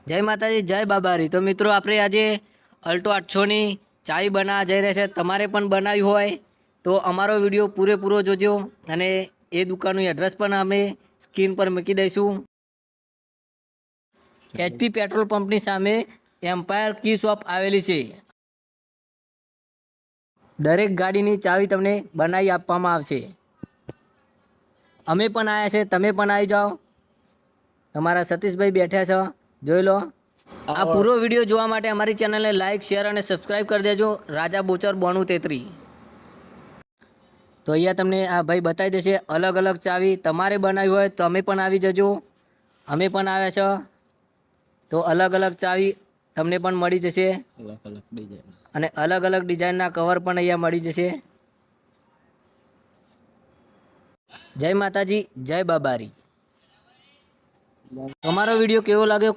જય માતાજી, જય બાબારી। તો મિત્રો આપણે આજે અલ્ટો 800ની ચાવી બનાવવા જઈ રહ્યા છે। તમારે પણ બનાવી હોય તો અમારો વિડીયો પૂરેપૂરો જોજો અને એ દુકાનનું એડ્રેસ પણ અમે સ્ક્રીન પર મૂકી દઈશું। એચપી પેટ્રોલ પંપની સામે એમ્પાયર કી શોપ આવેલી છે। દરેક ગાડીની ચાવી તમને બનાવી આપવામાં આવશે। અમે પણ આવ્યા છે, તમે પણ આવી જાઓ। તમારા સતીશભાઈ બેઠા છે, જોઈ લો। આ પૂરો વિડીયો જોવા માટે અમારી ચેનલને લાઇક, શેર અને સબસ્ક્રાઈબ કરી દેજો। રાજા બોચર 9233। તો અહીંયા તમને આ ભાઈ બતાવી દેશે અલગ અલગ ચાવી। તમારે બનાવી હોય તો અમે પણ આવી જજો, અમે પણ આવ્યા છે। તો અલગ અલગ ચાવી તમને પણ મળી જશે અને અલગ અલગ ડિઝાઇનના કવર પણ અહીંયા મળી જશે। જય માતાજી, જય બાબારી। અમારો વિડીયો કેવો લાગ્યો